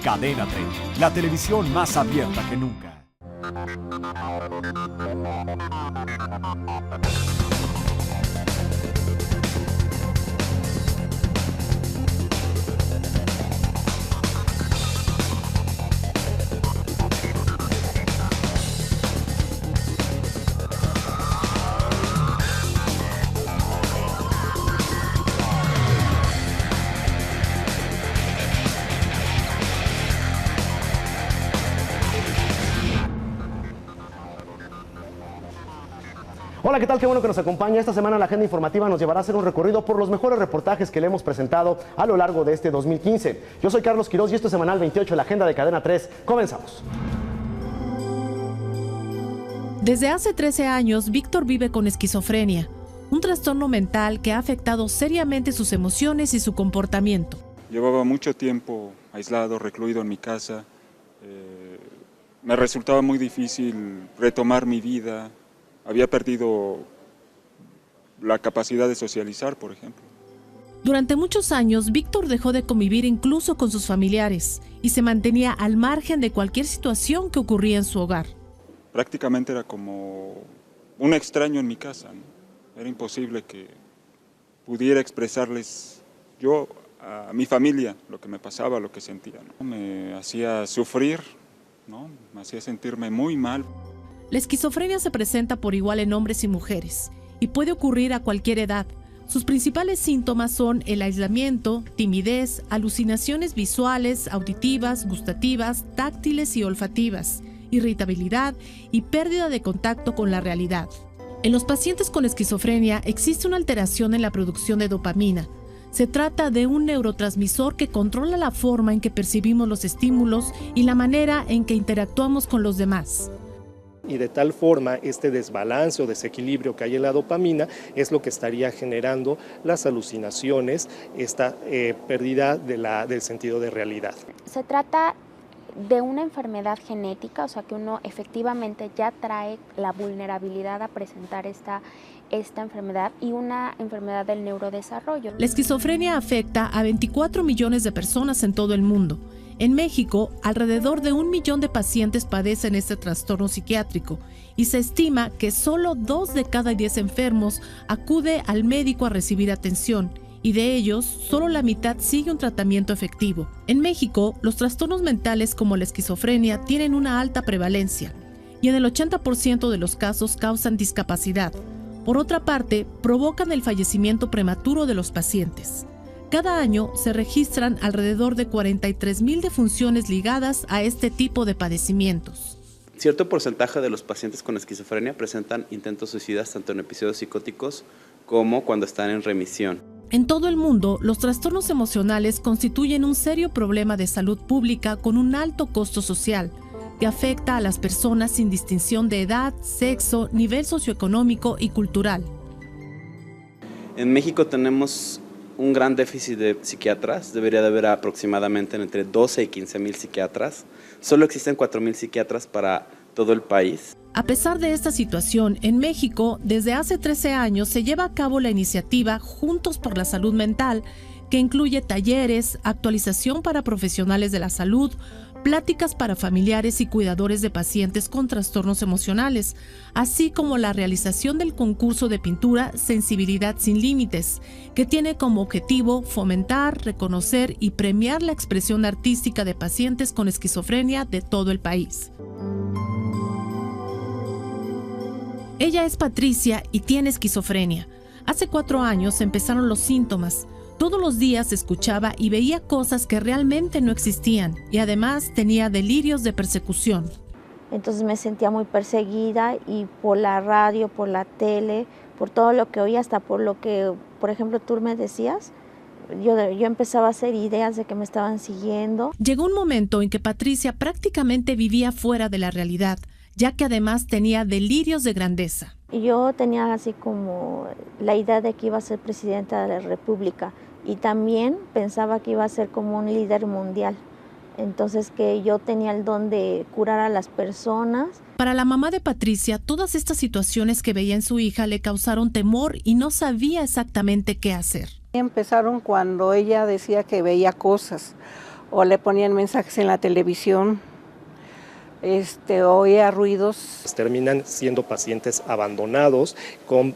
Cadena 30, la televisión más abierta que nunca. Hola, ¿qué tal? Qué bueno que nos acompaña. Esta semana la agenda informativa nos llevará a hacer un recorrido por los mejores reportajes que le hemos presentado a lo largo de este 2015. Yo soy Carlos Quiroz y esto es Semanal 28, la agenda de Cadena 3. Comenzamos. Desde hace 13 años, Víctor vive con esquizofrenia, un trastorno mental que ha afectado seriamente sus emociones y su comportamiento. Llevaba mucho tiempo aislado, recluido en mi casa. Me resultaba muy difícil retomar mi vida. Había perdido la capacidad de socializar, por ejemplo. Durante muchos años, Víctor dejó de convivir incluso con sus familiares y se mantenía al margen de cualquier situación que ocurría en su hogar. Prácticamente era como un extraño en mi casa, ¿no? Era imposible que pudiera expresarles yo a mi familia lo que me pasaba, lo que sentía, ¿no? Me hacía sufrir, ¿no? Me hacía sentirme muy mal. La esquizofrenia se presenta por igual en hombres y mujeres y puede ocurrir a cualquier edad. Sus principales síntomas son el aislamiento, timidez, alucinaciones visuales, auditivas, gustativas, táctiles y olfativas, irritabilidad y pérdida de contacto con la realidad. En los pacientes con esquizofrenia existe una alteración en la producción de dopamina. Se trata de un neurotransmisor que controla la forma en que percibimos los estímulos y la manera en que interactuamos con los demás. Y de tal forma este desbalance o desequilibrio que hay en la dopamina es lo que estaría generando las alucinaciones, esta pérdida del sentido de realidad. Se trata de una enfermedad genética, o sea que uno efectivamente ya trae la vulnerabilidad a presentar esta enfermedad y una enfermedad del neurodesarrollo. La esquizofrenia afecta a 24 millones de personas en todo el mundo. En México, alrededor de 1 millón de pacientes padecen este trastorno psiquiátrico y se estima que solo 2 de cada 10 enfermos acude al médico a recibir atención y de ellos, solo la mitad sigue un tratamiento efectivo. En México, los trastornos mentales como la esquizofrenia tienen una alta prevalencia y en el 80% de los casos causan discapacidad. Por otra parte, provocan el fallecimiento prematuro de los pacientes. Cada año se registran alrededor de 43,000 defunciones ligadas a este tipo de padecimientos. Cierto porcentaje de los pacientes con esquizofrenia presentan intentos suicidas tanto en episodios psicóticos como cuando están en remisión. En todo el mundo, los trastornos emocionales constituyen un serio problema de salud pública con un alto costo social, que afecta a las personas sin distinción de edad, sexo, nivel socioeconómico y cultural. En México tenemos un gran déficit de psiquiatras, debería de haber aproximadamente entre 12 y 15,000 psiquiatras. Solo existen 4,000 psiquiatras para todo el país. A pesar de esta situación, en México, desde hace 13 años se lleva a cabo la iniciativa Juntos por la Salud Mental, que incluye talleres, actualización para profesionales de la salud, pláticas para familiares y cuidadores de pacientes con trastornos emocionales, así como la realización del concurso de pintura Sensibilidad sin Límites, que tiene como objetivo fomentar, reconocer y premiar la expresión artística de pacientes con esquizofrenia de todo el país. Ella es Patricia y tiene esquizofrenia. Hace 4 años empezaron los síntomas. Todos los días escuchaba y veía cosas que realmente no existían y además tenía delirios de persecución. Entonces me sentía muy perseguida y por la radio, por la tele, por todo lo que oía, hasta por lo que, por ejemplo, tú me decías, yo empezaba a hacer ideas de que me estaban siguiendo. Llegó un momento en que Patricia prácticamente vivía fuera de la realidad, ya que además tenía delirios de grandeza. Yo tenía así como la idea de que iba a ser presidenta de la República y también pensaba que iba a ser como un líder mundial. Entonces que yo tenía el don de curar a las personas. Para la mamá de Patricia, todas estas situaciones que veía en su hija le causaron temor y no sabía exactamente qué hacer. Empezaron cuando ella decía que veía cosas o le ponían mensajes en la televisión, oía ruidos. Terminan siendo pacientes abandonados con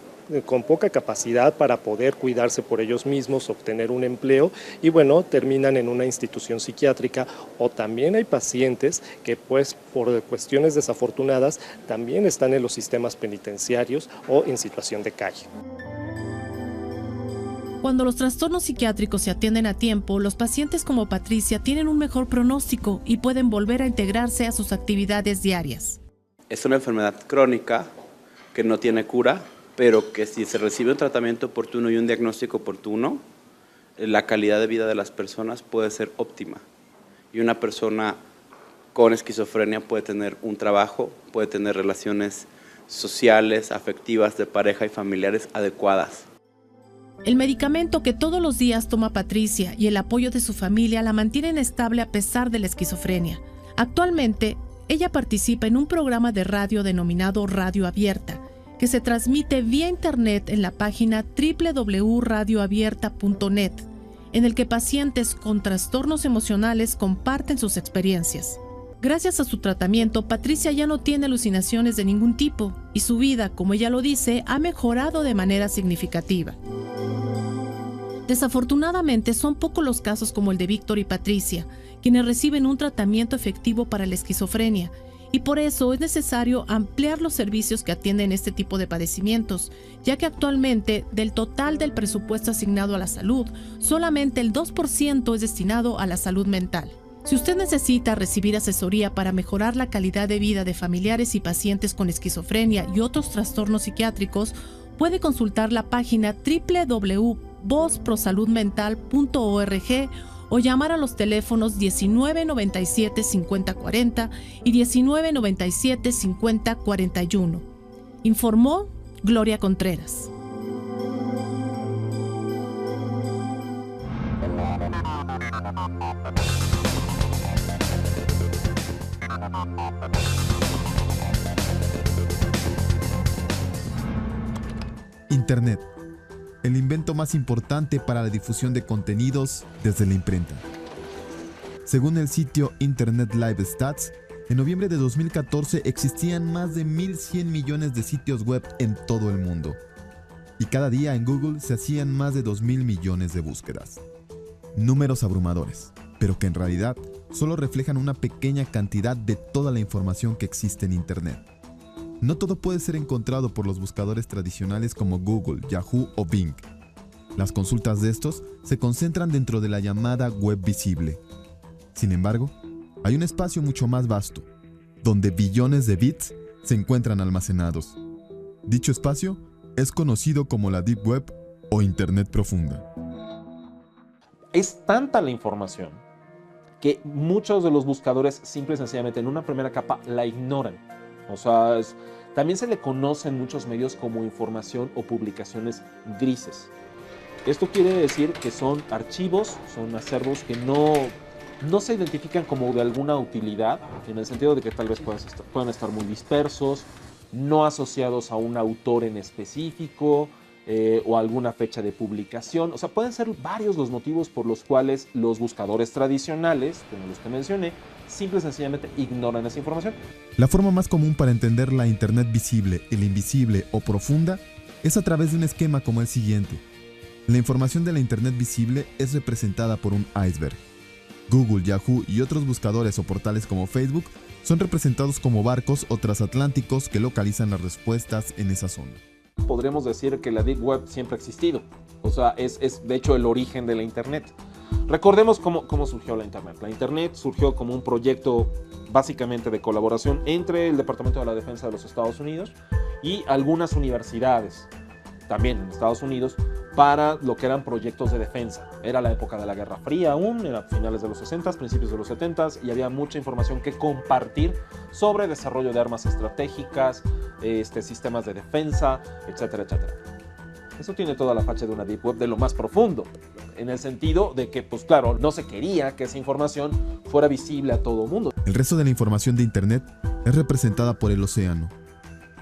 poca capacidad para poder cuidarse por ellos mismos, obtener un empleo y bueno, terminan en una institución psiquiátrica, o también hay pacientes que pues por cuestiones desafortunadas también están en los sistemas penitenciarios o en situación de calle. Cuando los trastornos psiquiátricos se atienden a tiempo, los pacientes como Patricia tienen un mejor pronóstico y pueden volver a integrarse a sus actividades diarias. Es una enfermedad crónica que no tiene cura, pero que si se recibe un tratamiento oportuno y un diagnóstico oportuno, la calidad de vida de las personas puede ser óptima. Y una persona con esquizofrenia puede tener un trabajo, puede tener relaciones sociales, afectivas, de pareja y familiares adecuadas. El medicamento que todos los días toma Patricia y el apoyo de su familia la mantienen estable a pesar de la esquizofrenia. Actualmente, ella participa en un programa de radio denominado Radio Abierta, que se transmite vía internet en la página www.radioabierta.net, en el que pacientes con trastornos emocionales comparten sus experiencias. Gracias a su tratamiento, Patricia ya no tiene alucinaciones de ningún tipo y su vida, como ella lo dice, ha mejorado de manera significativa. Desafortunadamente, son pocos los casos como el de Víctor y Patricia, quienes reciben un tratamiento efectivo para la esquizofrenia, y por eso es necesario ampliar los servicios que atienden este tipo de padecimientos, ya que actualmente, del total del presupuesto asignado a la salud, solamente el 2% es destinado a la salud mental. Si usted necesita recibir asesoría para mejorar la calidad de vida de familiares y pacientes con esquizofrenia y otros trastornos psiquiátricos, puede consultar la página www.vozprosaludmental.org o llamar a los teléfonos 1997-5040 y 1997-5041. Informó Gloria Contreras. Internet, el invento más importante para la difusión de contenidos desde la imprenta. Según el sitio Internet Live Stats, en noviembre de 2014 existían más de 1.100 millones de sitios web en todo el mundo. Y cada día en Google se hacían más de 2.000 millones de búsquedas. Números abrumadores, pero que en realidad solo reflejan una pequeña cantidad de toda la información que existe en Internet. No todo puede ser encontrado por los buscadores tradicionales como Google, Yahoo o Bing. Las consultas de estos se concentran dentro de la llamada web visible. Sin embargo, hay un espacio mucho más vasto, donde billones de bits se encuentran almacenados. Dicho espacio es conocido como la Deep Web o Internet profunda. Es tanta la información que muchos de los buscadores simple y sencillamente en una primera capa la ignoran. O sea, también se le conoce en muchos medios como información o publicaciones grises. Esto quiere decir que son archivos, son acervos que no se identifican como de alguna utilidad, en el sentido de que tal vez puedan estar muy dispersos, no asociados a un autor en específico o alguna fecha de publicación. O sea, pueden ser varios los motivos por los cuales los buscadores tradicionales, como los que mencioné, simple y sencillamente ignoran esa información. La forma más común para entender la Internet visible, el invisible o profunda es a través de un esquema como el siguiente. La información de la Internet visible es representada por un iceberg. Google, Yahoo y otros buscadores o portales como Facebook son representados como barcos o transatlánticos que localizan las respuestas en esa zona. Podremos decir que la Deep Web siempre ha existido. O sea, es de hecho el origen de la Internet. Recordemos cómo surgió la Internet. La Internet surgió como un proyecto básicamente de colaboración entre el Departamento de la Defensa de los Estados Unidos y algunas universidades, también en Estados Unidos, para lo que eran proyectos de defensa. Era la época de la Guerra Fría aún, era finales de los 60s, principios de los 70s, y había mucha información que compartir sobre desarrollo de armas estratégicas, sistemas de defensa, etcétera, etcétera. Eso tiene toda la facha de una Deep Web de lo más profundo, en el sentido de que, pues claro, no se quería que esa información fuera visible a todo el mundo. El resto de la información de Internet es representada por el océano.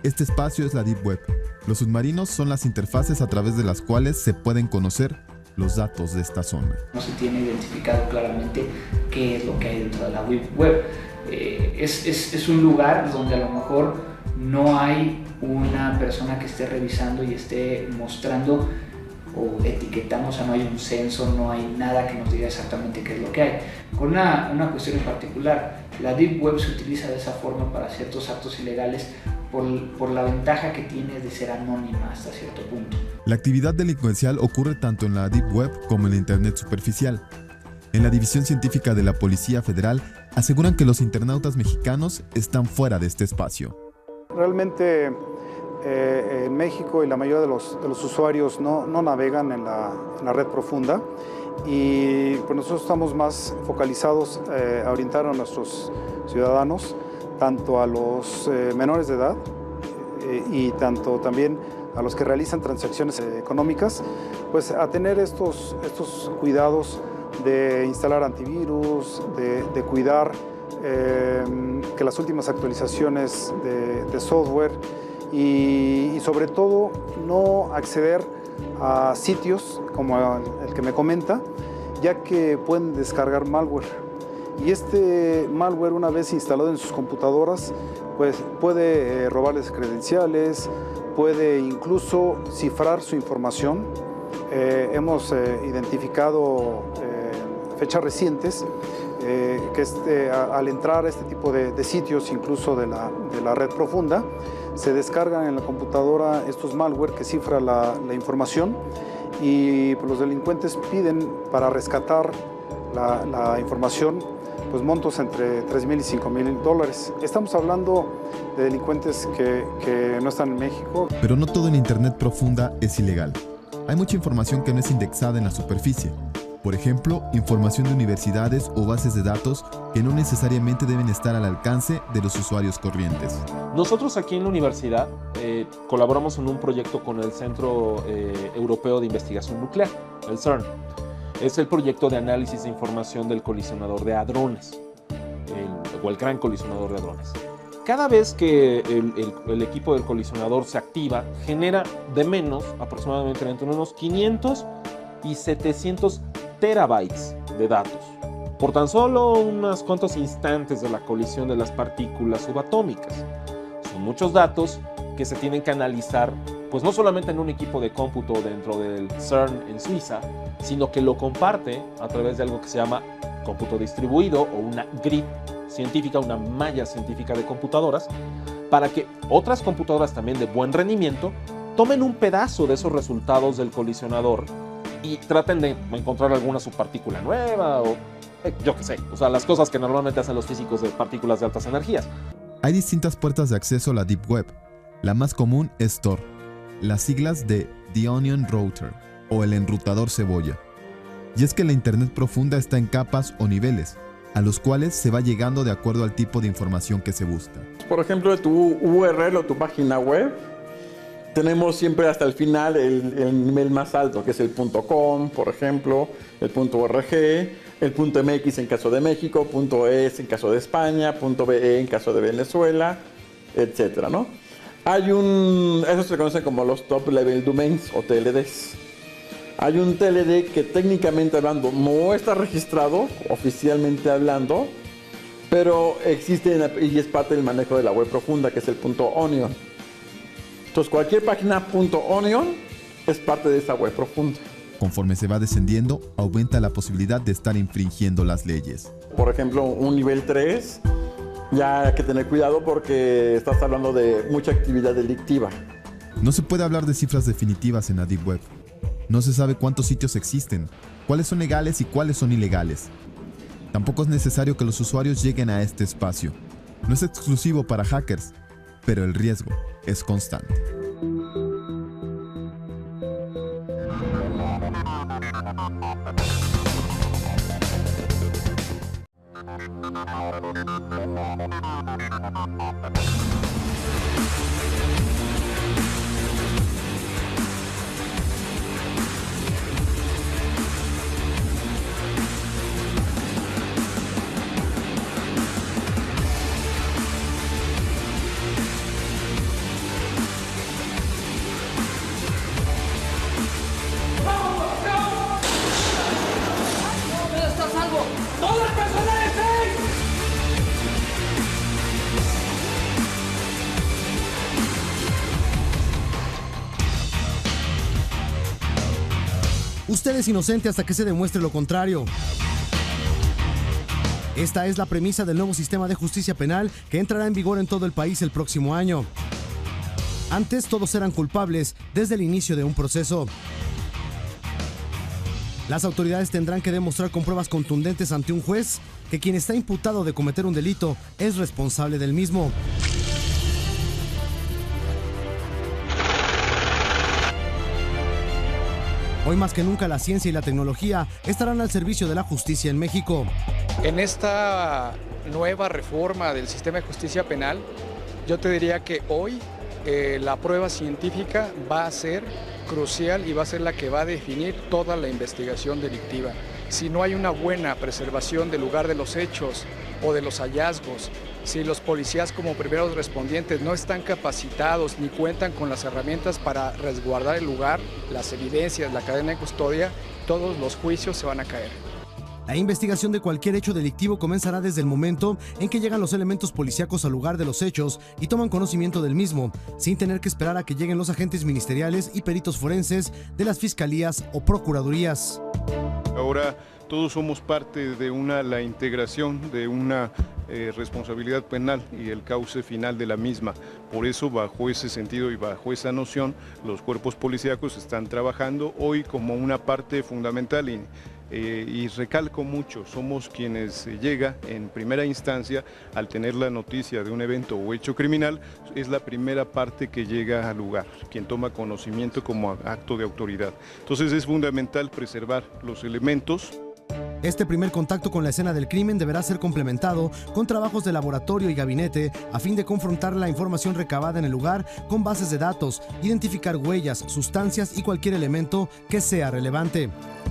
Este espacio es la Deep Web. Los submarinos son las interfaces a través de las cuales se pueden conocer los datos de esta zona. No se tiene identificado claramente qué es lo que hay dentro de la Deep Web. Es un lugar donde a lo mejor no hay una persona que esté revisando y esté mostrando o etiquetando, o sea, no hay un censo, no hay nada que nos diga exactamente qué es lo que hay. Con una cuestión en particular, la Deep Web se utiliza de esa forma para ciertos actos ilegales por la ventaja que tiene de ser anónima hasta cierto punto. La actividad delincuencial ocurre tanto en la Deep Web como en la Internet superficial. En la División Científica de la Policía Federal aseguran que los internautas mexicanos están fuera de este espacio. Realmente en México y la mayoría de los usuarios no navegan en la red profunda y pues nosotros estamos más focalizados a orientar a nuestros ciudadanos, tanto a los menores de edad y tanto también a los que realizan transacciones económicas, pues a tener estos cuidados de instalar antivirus, de cuidar que las últimas actualizaciones de software y sobre todo no acceder a sitios como el que me comenta, ya que pueden descargar malware. Y este malware, una vez instalado en sus computadoras, pues puede robarles credenciales, puede incluso cifrar su información. Hemos identificado fechas recientes que al entrar a este tipo de sitios, incluso de la red profunda, se descargan en la computadora estos malware que cifra la información y pues, los delincuentes piden para rescatar la información pues montos entre $3,000 y $5,000. Estamos hablando de delincuentes que no están en México. Pero no todo en Internet profunda es ilegal. Hay mucha información que no es indexada en la superficie. Por ejemplo, información de universidades o bases de datos que no necesariamente deben estar al alcance de los usuarios corrientes. Nosotros aquí en la universidad colaboramos en un proyecto con el Centro Europeo de Investigación Nuclear, el CERN. Es el proyecto de análisis de información del colisionador de hadrones, o el gran colisionador de hadrones. Cada vez que el equipo del colisionador se activa, genera de menos, aproximadamente entre unos 500 y 700 terabytes de datos, por tan solo unos cuantos instantes de la colisión de las partículas subatómicas. Son muchos datos que se tienen que analizar, pues no solamente en un equipo de cómputo dentro del CERN en Suiza, sino que lo comparte a través de algo que se llama cómputo distribuido o una grid científica, una malla científica de computadoras, para que otras computadoras también de buen rendimiento tomen un pedazo de esos resultados del colisionador y traten de encontrar alguna subpartícula nueva o yo qué sé, o sea, las cosas que normalmente hacen los físicos de partículas de altas energías. Hay distintas puertas de acceso a la Deep Web. La más común es Tor, las siglas de The Onion Router o el enrutador cebolla. Y es que la Internet profunda está en capas o niveles, a los cuales se va llegando de acuerdo al tipo de información que se busca. Por ejemplo, tu URL o tu página web, tenemos siempre hasta el final el nivel más alto, que es el .com, por ejemplo, el .org, el .mx en caso de México, .es en caso de España, .be en caso de Venezuela, etcétera, ¿no? Eso se conoce como los Top Level Domains o TLDs. Hay un TLD que técnicamente hablando no está registrado, oficialmente hablando, pero existe y es parte del manejo de la web profunda, que es el .onion. Entonces cualquier página .onion es parte de esa web profunda. Conforme se va descendiendo, aumenta la posibilidad de estar infringiendo las leyes. Por ejemplo, un nivel 3, ya hay que tener cuidado porque estás hablando de mucha actividad delictiva. No se puede hablar de cifras definitivas en la Deep Web. No se sabe cuántos sitios existen, cuáles son legales y cuáles son ilegales. Tampoco es necesario que los usuarios lleguen a este espacio. No es exclusivo para hackers, pero el riesgo es constante. Usted es inocente hasta que se demuestre lo contrario. Esta es la premisa del nuevo sistema de justicia penal que entrará en vigor en todo el país el próximo año. Antes todos eran culpables desde el inicio de un proceso. Las autoridades tendrán que demostrar con pruebas contundentes ante un juez que quien está imputado de cometer un delito es responsable del mismo. Hoy más que nunca la ciencia y la tecnología estarán al servicio de la justicia en México. En esta nueva reforma del sistema de justicia penal, yo te diría que hoy la prueba científica va a ser crucial y va a ser la que va a definir toda la investigación delictiva. Si no hay una buena preservación del lugar de los hechos o de los hallazgos, si los policías como primeros respondientes no están capacitados ni cuentan con las herramientas para resguardar el lugar, las evidencias, la cadena de custodia, todos los juicios se van a caer. La investigación de cualquier hecho delictivo comenzará desde el momento en que llegan los elementos policíacos al lugar de los hechos y toman conocimiento del mismo, sin tener que esperar a que lleguen los agentes ministeriales y peritos forenses de las fiscalías o procuradurías. Ahora todos somos parte de la integración de una responsabilidad penal y el cauce final de la misma. Por eso, bajo ese sentido y bajo esa noción, los cuerpos policíacos están trabajando hoy como una parte fundamental y recalco mucho, somos quienes llega en primera instancia al tener la noticia de un evento o hecho criminal, es la primera parte que llega al lugar, quien toma conocimiento como acto de autoridad. Entonces es fundamental preservar los elementos. Este primer contacto con la escena del crimen deberá ser complementado con trabajos de laboratorio y gabinete a fin de confrontar la información recabada en el lugar con bases de datos, identificar huellas, sustancias y cualquier elemento que sea relevante.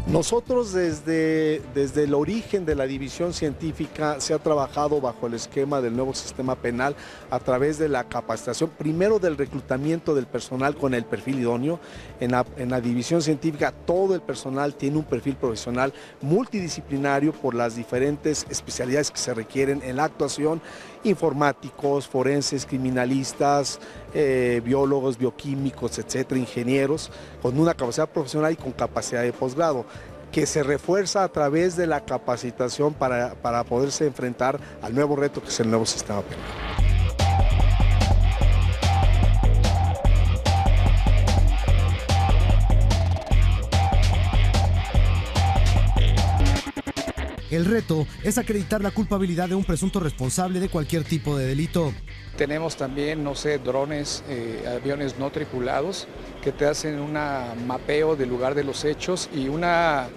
Nosotros desde el origen de la división científica se ha trabajado bajo el esquema del nuevo sistema penal a través de la capacitación, primero del reclutamiento del personal con el perfil idóneo. En la división científica todo el personal tiene un perfil profesional multidisciplinario por las diferentes especialidades que se requieren en la actuación, informáticos, forenses, criminalistas, biólogos, bioquímicos, etcétera, ingenieros, con una capacidad profesional y con capacidad de posgrado, que se refuerza a través de la capacitación para poderse enfrentar al nuevo reto que es el nuevo sistema penal. El reto es acreditar la culpabilidad de un presunto responsable de cualquier tipo de delito. Tenemos también, drones, aviones no tripulados que te hacen un mapeo del lugar de los hechos y una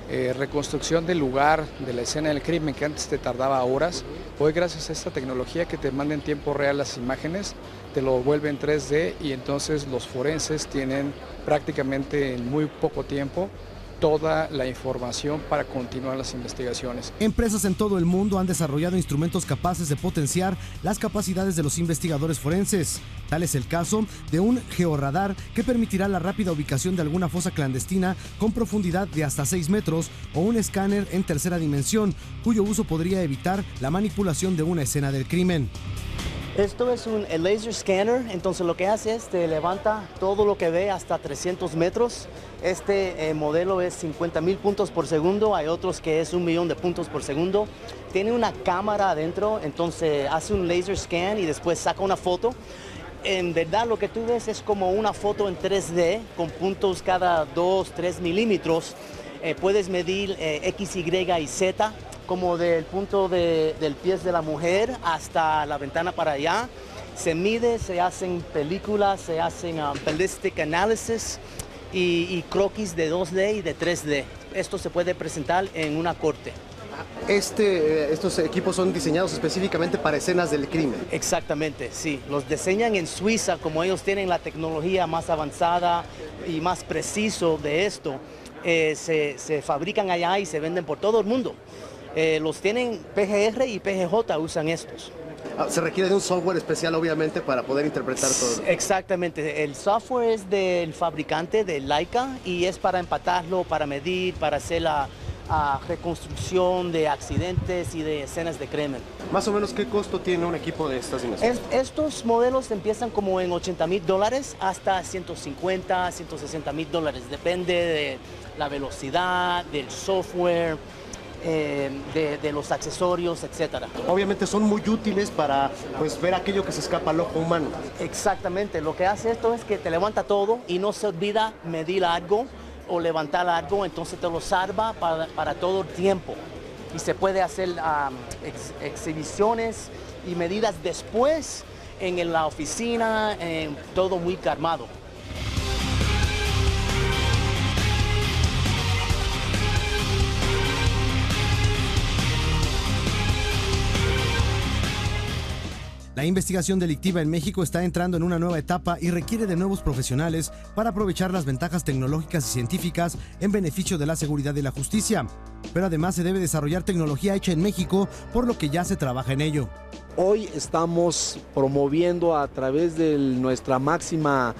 reconstrucción del lugar de la escena del crimen que antes te tardaba horas. Hoy gracias a esta tecnología que te manda en tiempo real las imágenes, te lo vuelve en 3D y entonces los forenses tienen prácticamente en muy poco tiempo toda la información para continuar las investigaciones. Empresas en todo el mundo han desarrollado instrumentos capaces de potenciar las capacidades de los investigadores forenses. Tal es el caso de un georradar que permitirá la rápida ubicación de alguna fosa clandestina con profundidad de hasta 6 metros o un escáner en tercera dimensión, cuyo uso podría evitar la manipulación de una escena del crimen. Esto es un laser scanner, entonces lo que hace es te levanta todo lo que ve hasta 300 metros. Este modelo es 50,000 puntos por segundo, hay otros que es 1,000,000 de puntos por segundo. Tiene una cámara adentro, entonces hace un laser scan y después saca una foto. En verdad lo que tú ves es como una foto en 3D con puntos cada 2-3 milímetros. Puedes medir X, Y y Z, como del punto del pie de la mujer hasta la ventana para allá. Se mide, se hacen películas, se hacen ballistic analysis y croquis de 2D y de 3D. Esto se puede presentar en una corte. Estos equipos son diseñados específicamente para escenas del crimen. Exactamente, sí. Los diseñan en Suiza, como ellos tienen la tecnología más avanzada y más preciso de esto. Se fabrican allá y se venden por todo el mundo. Los tienen PGR y PGJ, usan estos. Se requiere de un software especial, obviamente, para poder interpretar todo. Exactamente. El software es del fabricante de Leica y es para empatarlo, para medir, para hacer reconstrucción de accidentes y de escenas de crimen. Más o menos, ¿qué costo tiene un equipo de estas dimensiones? Estos modelos empiezan como en $80,000 hasta $150,000, $160,000. Depende de la velocidad, del software, de los accesorios, etcétera. Obviamente son muy útiles para ver aquello que se escapa al ojo humano. Exactamente, lo que hace esto es que te levanta todo y no se olvida medir algo o levantar algo, entonces te lo salva para todo el tiempo. Y se puede hacer exhibiciones y medidas después en la oficina, todo muy calmado. La investigación delictiva en México está entrando en una nueva etapa y requiere de nuevos profesionales para aprovechar las ventajas tecnológicas y científicas en beneficio de la seguridad y la justicia. Pero además se debe desarrollar tecnología hecha en México, por lo que ya se trabaja en ello. Hoy estamos promoviendo a través de nuestra máxima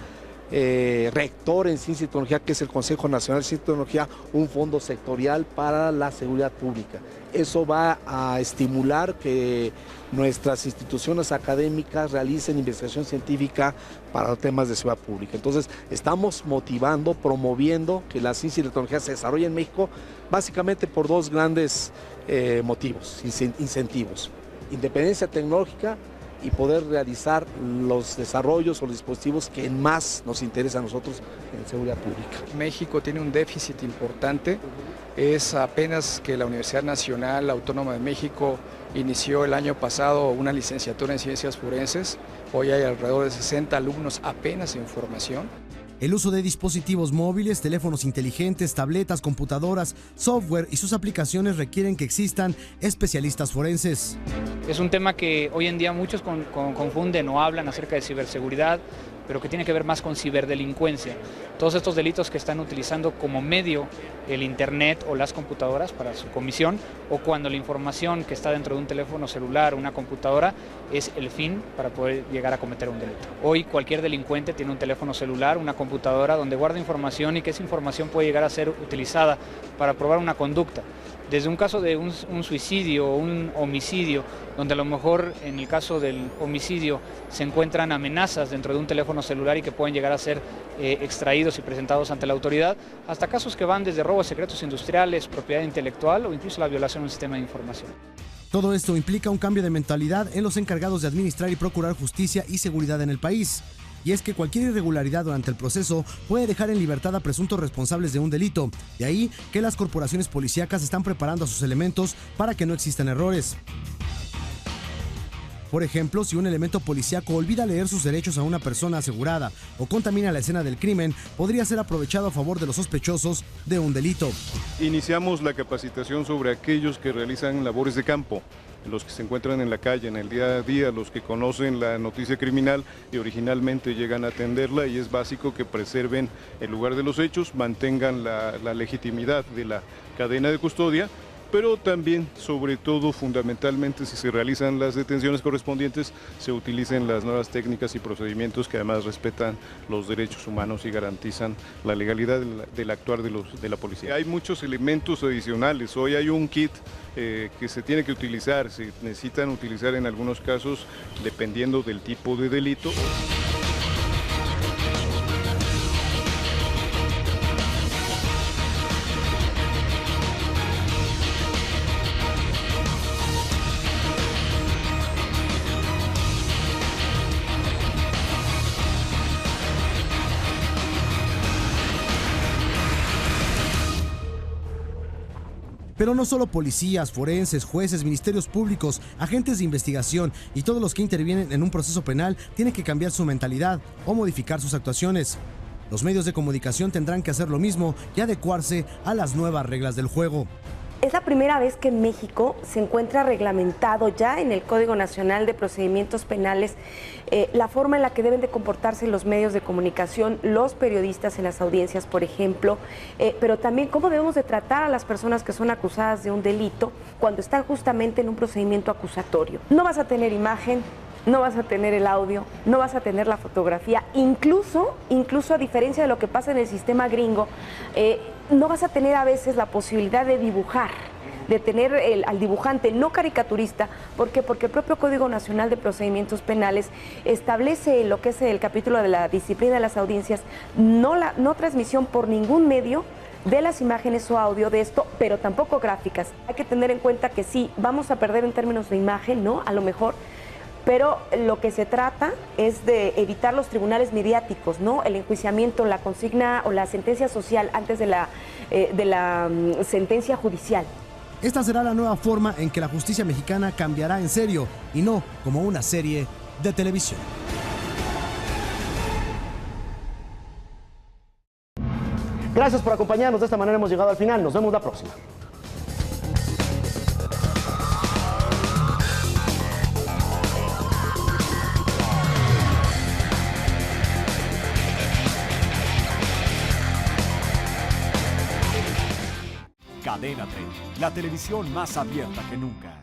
rector en Ciencia y Tecnología, que es el Consejo Nacional de Ciencia y Tecnología, un fondo sectorial para la seguridad pública. Eso va a estimular que nuestras instituciones académicas realicen investigación científica para temas de seguridad pública. Entonces, estamos motivando, promoviendo que la ciencia y la tecnología se desarrolle en México, básicamente por dos grandes motivos, incentivos: independencia tecnológica y poder realizar los desarrollos o los dispositivos que más nos interesa a nosotros en seguridad pública. México tiene un déficit importante. Es apenas que la Universidad Nacional Autónoma de México inició el año pasado una licenciatura en Ciencias Forenses. Hoy hay alrededor de 60 alumnos apenas en formación. El uso de dispositivos móviles, teléfonos inteligentes, tabletas, computadoras, software y sus aplicaciones requieren que existan especialistas forenses. Es un tema que hoy en día muchos confunden o hablan acerca de ciberseguridad, pero que tiene que ver más con ciberdelincuencia. Todos estos delitos que están utilizando como medio el internet o las computadoras para su comisión, o cuando la información que está dentro de un teléfono celular o una computadora es el fin para poder llegar a cometer un delito. Hoy cualquier delincuente tiene un teléfono celular, una computadora donde guarda información, y que esa información puede llegar a ser utilizada para probar una conducta. Desde un caso de un suicidio o un homicidio, donde a lo mejor en el caso del homicidio se encuentran amenazas dentro de un teléfono celular y que pueden llegar a ser extraídos y presentados ante la autoridad, hasta casos que van desde robos de secretos industriales, propiedad intelectual o incluso la violación a un sistema de información. Todo esto implica un cambio de mentalidad en los encargados de administrar y procurar justicia y seguridad en el país. Y es que cualquier irregularidad durante el proceso puede dejar en libertad a presuntos responsables de un delito. De ahí que las corporaciones policíacas están preparando a sus elementos para que no existan errores. Por ejemplo, si un elemento policíaco olvida leer sus derechos a una persona asegurada o contamina la escena del crimen, podría ser aprovechado a favor de los sospechosos de un delito. Iniciamos la capacitación sobre aquellos que realizan labores de campo, los que se encuentran en la calle, en el día a día, los que conocen la noticia criminal y originalmente llegan a atenderla, y es básico que preserven el lugar de los hechos, mantengan la legitimidad de la cadena de custodia, pero también, sobre todo, fundamentalmente, si se realizan las detenciones correspondientes, se utilicen las nuevas técnicas y procedimientos que además respetan los derechos humanos y garantizan la legalidad del actuar de la policía. Hay muchos elementos adicionales. Hoy hay un kit que se tiene que utilizar, se necesitan utilizar en algunos casos dependiendo del tipo de delito. Pero no solo policías, forenses, jueces, ministerios públicos, agentes de investigación y todos los que intervienen en un proceso penal tienen que cambiar su mentalidad o modificar sus actuaciones. Los medios de comunicación tendrán que hacer lo mismo y adecuarse a las nuevas reglas del juego. Es la primera vez que en México se encuentra reglamentado ya en el Código Nacional de Procedimientos Penales la forma en la que deben de comportarse los medios de comunicación, los periodistas en las audiencias, por ejemplo, pero también cómo debemos de tratar a las personas que son acusadas de un delito cuando están justamente en un procedimiento acusatorio. No vas a tener imagen, no vas a tener el audio, no vas a tener la fotografía, incluso a diferencia de lo que pasa en el sistema gringo, no vas a tener a veces la posibilidad de dibujar, de tener al dibujante no caricaturista. ¿Por qué? Porque el propio Código Nacional de Procedimientos Penales establece lo que es el capítulo de la disciplina de las audiencias, no transmisión por ningún medio de las imágenes o audio de esto, pero tampoco gráficas. Hay que tener en cuenta que sí, vamos a perder en términos de imagen, ¿no? A lo mejor, pero lo que se trata es de evitar los tribunales mediáticos, ¿no? El enjuiciamiento, la consigna o la sentencia social antes de la sentencia judicial. Esta será la nueva forma en que la justicia mexicana cambiará en serio y no como una serie de televisión. Gracias por acompañarnos. De esta manera hemos llegado al final. Nos vemos la próxima. Cadena 30, la televisión más abierta que nunca.